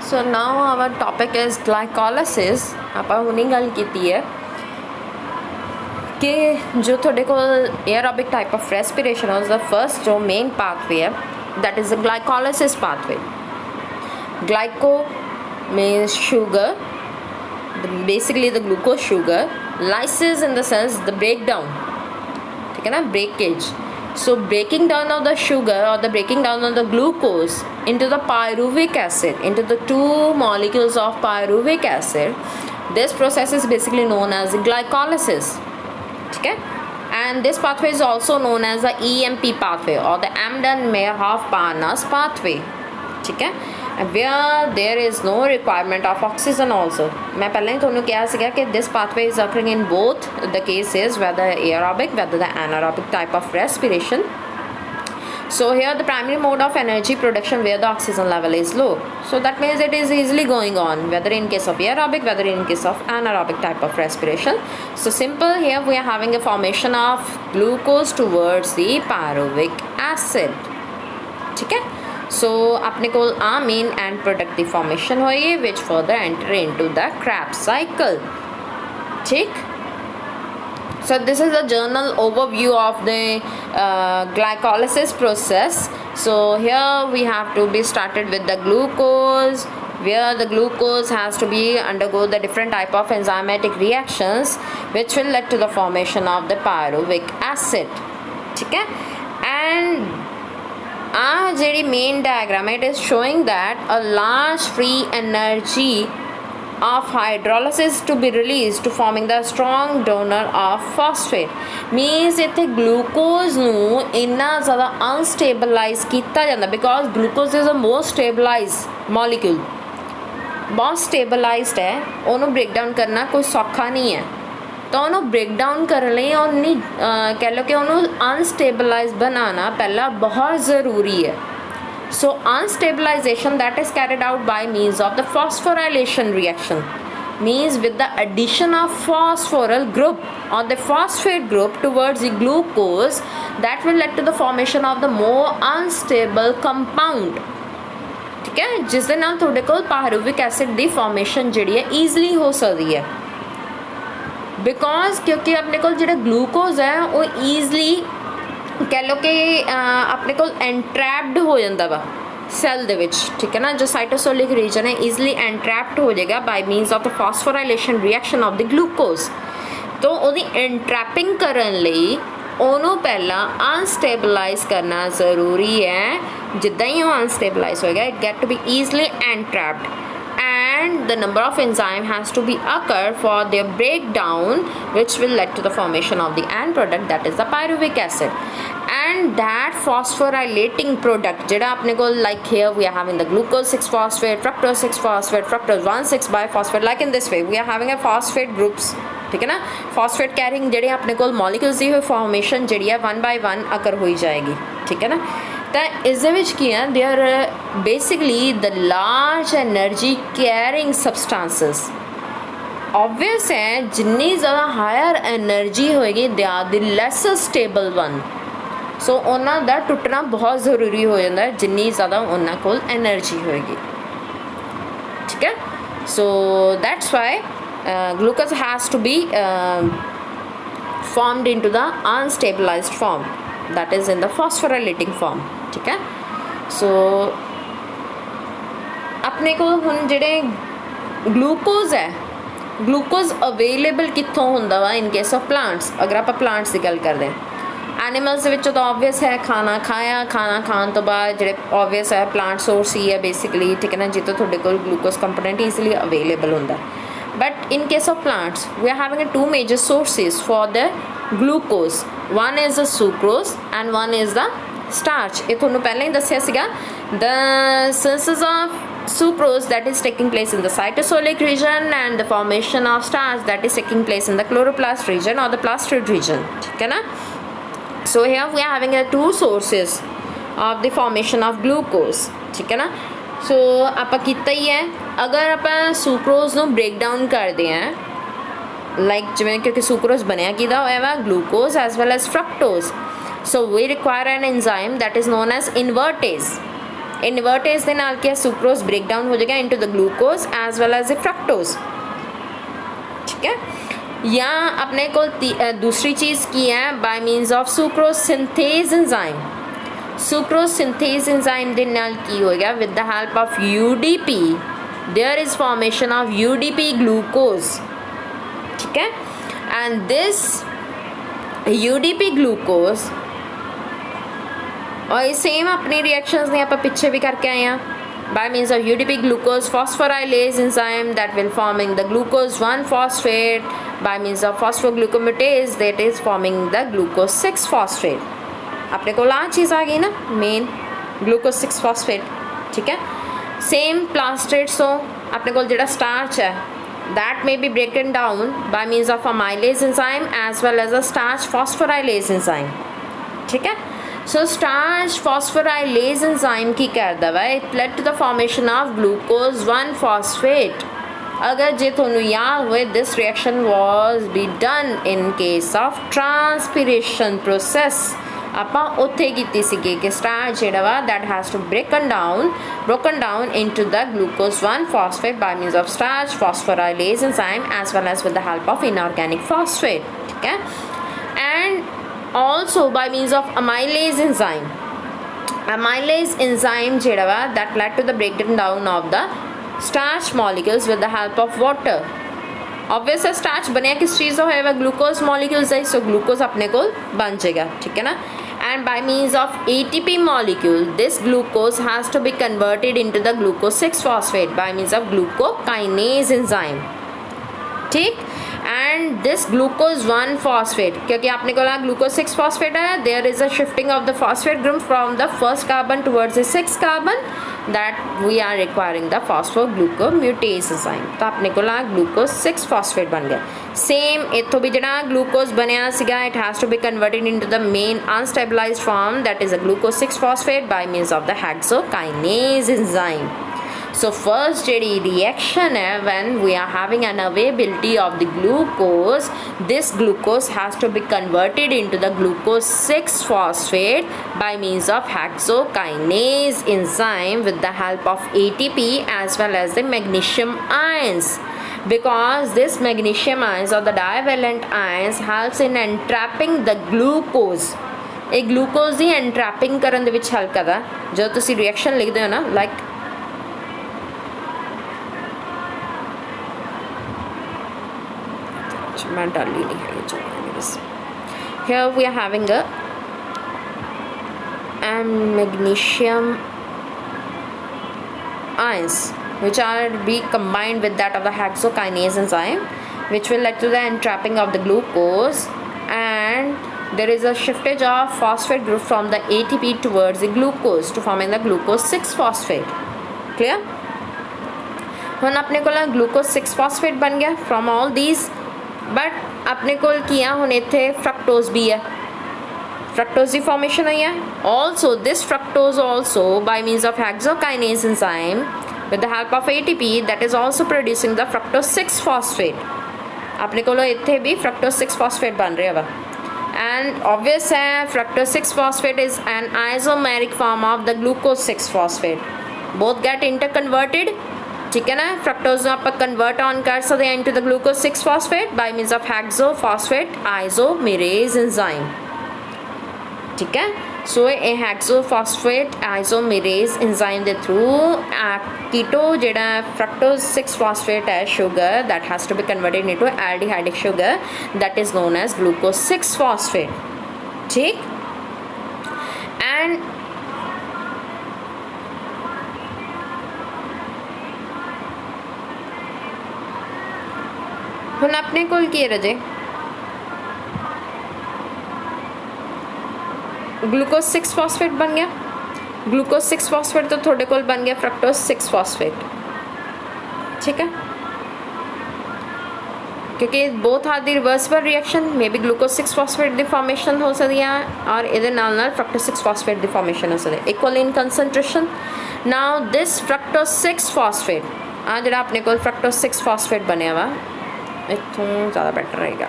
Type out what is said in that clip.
So now our topic is glycolysis. ਆਪਾਂ ਹੁਣੀ ਗੱਲ ਕੀਤੀ ਹੈ कि जो थोड़े को एयरोबिक टाइप ऑफ रेस्पिरेशन है उसका फर्स्ट जो मेन पाथवे है that is the glycolysis pathway. Glyco means sugar, basically the glucose sugar. Lysis in the sense the breakdown, ठीक है ना, breakage. So breaking down of the sugar or the breaking down of the glucose into the pyruvic acid, into the two molecules of pyruvic acid. This process is basically known as glycolysis. ठीक है. And this pathway is also known as the EMP pathway or the Embden-Meyerhoff-Parnas pathway. ठीक है. Where there is no requirement of oxygen also. मैं पहले ही थोनों कहा सीगा कि this pathway is occurring in both the cases, whether aerobic whether the anaerobic type of respiration. So here the primary mode of energy production where the oxygen level is low. So that means it is easily going on whether in case of aerobic whether in case of anaerobic type of respiration. So simple, here we are having a formation of glucose towards the pyruvic acid. ठीक है. So अपने को main and product की formation होगी which further enter into the Krebs cycle. ठीक. So this is a general overview of the glycolysis process. So here we have to be started with the glucose, where the glucose has to be undergo the different type of enzymatic reactions which will lead to the formation of the pyruvic acid. ठीक है. And जी main diagram it is showing that a large free energy of hydrolysis to be released to forming the strong donor of phosphate. Means इत्थे glucose ਨੂੰ ਇੰਨਾ ज़्यादा unstabilize ਕੀਤਾ ਜਾਂਦਾ because glucose is a most stabilized molecule. बहुत stabilized है, ਉਹਨੂੰ break down करना कोई सौखा नहीं है. तो उन्होंने ब्रेक डाउन करने ਲਈ ਉਹਨੀ कह लो कि उन्होंने अनस्टेबलाइज बनाना पहला बहुत ज़रूरी है. So unstabilization that is carried out by means of the phosphorylation reaction. means with the addition of phosphoryl group or the phosphate group towards the glucose that will lead to the formation of the more unstable compound. ठीक है, जिस दे नाल तुहाडे कोल pyruvic acid दी formation जिहड़ी है easily हो सकदी है बिकॉज क्योंकि अपने को जो ग्लूकोज है वो ईजली कह लो कि अपने को एंट्रैप्ड हो जाता वा सैल दे विच. ठीक है ना, जो साइटोसोलिक रीजन है ईजली एंट्रैप्ड हो जाएगा by means of the phosphorylation reaction of the glucose. तो ਉਹਦੀ एंट्रैपिंग ਕਰਨ ਲਈ ਉਹਨੂੰ ਪਹਿਲਾਂ अनस्टेबलाइज करना ज़रूरी है. जिद्दां ही वो अनस्टेबलाइज होएगा it get to be easily entrapped and the number of enzyme has to be occur for their breakdown which will lead to the formation of the end product that is the pyruvic acid. And that phosphorylating product jada apne ko like here we are having the glucose 6 phosphate, fructose 6 phosphate, fructose 1,6 biphosphate. Like in this way we are having a phosphate groups. ठीक है ना, phosphate carrying ਜਿਹੜੇ ਆਪਣੇ ਕੋਲ molecules ਦੀ formation ਜਿਹੜੀ ਹੈ 1 by 1 occur ਹੋਈ ਜਾਏਗੀ. ठीक है ना. तो इस दे विच की है they are basically the large energy carrying substances. Obvious है जिन्नी ज़्यादा हायर एनर्जी होएगी they are the less stable one. So उन्हों का टुटना बहुत ज़रूरी हो जाता है जिन्नी ज़्यादा उन्होंने कोल एनर्जी होएगी. ठीक है. So that's why glucose has to be formed into the unstabilized form that is in the phosphorylating form. ठीक है. सो अपने को हुण जिहड़े ग्लूकोज है ग्लूकोज अवेलेबल कित्थों हुंदा वा इन केस ऑफ प्लांट्स. अगर आप प्लांट्स की गल करते हैं एनिमल्स के विचों तो ऑबवियस है खाना खाया, खाना खाने तो बाद जिहड़े ऑबवियस है प्लांट सोर्स ही है बेसिकली. ठीक है ना, जितों तुहाडे कोल ग्लूकोज कंपोनेंट ईजली अवेलेबल हुंदा. But in case of plants, we are having two major sources for the glucose. One is the sucrose and one is the starch. ये थोनों पहले ही दस्या सीगा. The synthesis of sucrose that is taking place in the cytosolic region and the formation of starch that is taking place in the chloroplast region or the plastid region. ठीक है ना. So here we are having two sources of the formation of glucose. ठीक है ना. सो ਆਪਾਂ ਕੀਤਾ ਹੀ ਹੈ. अगर आप सुक्रोज ਨੂੰ ब्रेक डाउन करते हैं लाइक जिवें क्योंकि सुक्रोज बनया किदा होया वा glucose as well as fructose. So we require an enzyme that is known as invertase. Invertase ਦੇ ਨਾਲ ਕੀ ਹੈ ਸੁਕਰੋਜ਼ ਬ੍ਰੇਕ ਡਾਊਨ ਹੋ ਜਾਏਗਾ into the glucose as well as the fructose ठीक है या अपने को दूसरी चीज़ की है by means of sucrose synthase enzyme sucrose synthase enzyme दे नाल की होएगा with the help of UDP there is formation of UDP glucose ठीक है एंड दिस UDP ग्लूकोज और सेम अपनी रिएक्शंस ने आप पिछे भी करके आए हैं by means of UDP glucose phosphorylase enzyme that will forming the glucose 1 phosphate by means of phosphoglucomatase that is forming the glucose 6 phosphate अपने को आ चीज़ आ गई ना मेन glucose 6 phosphate ठीक है सेम प्लास्टेट्स हो अपने को जो स्टार्च है that may be broken down by means of amylase enzyme as well as a starch phosphorylase enzyme ठीक है सो स्टार्च फॉस्फोराइलेज एंजाइम की करदा वा it led to the formation of glucose 1 phosphate अगर जे थोनू याद होए this reaction was be done in case of transpiration process ਆਪਾਂ ਉੱਥੇ ਕੀਤੀ ਸੀਗੀ ਕਿ ਸਟਾਰਚ ਜਿਹੜਾ ਵਾ that has to broken down into the glucose 1 phosphate by means of starch phosphorylase enzyme as well as with the help of inorganic phosphate ठीक है and also by means of amylase enzyme ਜਿਹੜਾ ਵਾ that led to the breakdown of the starch molecules with the help of water obvious है starch बनया किस चीज़ का होएगा glucose molecules है so glucose अपने को बन जाएगा ठीक है ना and by means of ATP molecule this glucose has to be converted into the glucose 6 phosphate by means of glucokinase enzyme ठीक and this glucose 1 phosphate क्योंकि आपने को glucose 6 phosphate है there is a shifting of the phosphate group from the first carbon towards the 6th carbon that we are requiring the phosphoglucomutase enzyme तो आपने को glucose 6 phosphate बन गया same इत्थों भी जड़ा glucose बनया सीगा it has to be converted into the main unstabilized form that is a glucose 6 phosphate by means of the hexokinase enzyme so first ਜਿਹੜੀ reaction है when we are having an availability of the glucose this glucose has to be converted into the glucose 6 phosphate by means of hexokinase enzyme with the help of ATP as well as the magnesium ions because this magnesium ions or the divalent ions helps in entrapping the glucose ਇਹ glucose ਦੀ entrapping ਕਰਨ ਦੇ ਵਿੱਚ help ਕਰਦਾ ਜਦੋਂ ਤੁਸੀਂ reaction ਲਿਖਦੇ ਹੋ ਨਾ like here we are having a magnesium ions which are be combined with that of the hexokinase enzyme which will lead to the entrapping of the glucose and there is a shiftage of phosphate group from the ATP towards the glucose to forming the glucose 6 phosphate clear ਹੁਣ अपने को glucose 6 phosphate बन गया from all these but अपने को किया हुन इत्थे फ्रक्टोज भी है फ्रक्टोज की फॉर्मेशन हुई है also this fructose also bye means of hexokinase enzyme with the help of ATP that is also producing the fructose 6 phosphate अपने को इत्थे भी फ्रक्टोज 6 फॉस्फेट बन रहा वा एंड ऑब्वियस है fructose 6 phosphate is an isomeric form of the glucose 6 phosphate both get inter converted ठीक है ना फ्रक्टोज आप कन्वर्ट ऑन कर सकते हैं into the glucose 6 phosphate by means of hexophosphate isomerase enzyme ठीक है सो ये हेक्सोफॉस्फेट आइसोमेरेज एंजाइम के थ्रू कीटो जेड़ा फ्रक्टोज 6 फॉस्फेट है sugar that has to be converted into aldehydic sugar that is known as glucose 6 phosphate ठीक and ਹੁਣ ਆਪਣੇ ਕੋਲ ਕੀ ਹੈ ਰਜੇ ग्लूकोज 6 फॉस्फेट बन गया ग्लूकोज 6 फॉस्फेट तो थोड़े कोल बन गया फ्रक्टोज 6 फॉस्फेट ठीक है क्योंकि both are the reversible reaction may be glucose 6 phosphate की फॉर्मेशन हो सकती है और ये फ्रक्टोज 6 फॉस्फेट की फॉर्मेशन हो सकती है equal in concentration now this fructose 6 phosphate आ जो अपने को फ्रक्टोज 6 फॉस्फेट बनया वा इतों ज़्यादा बैटर रहेगा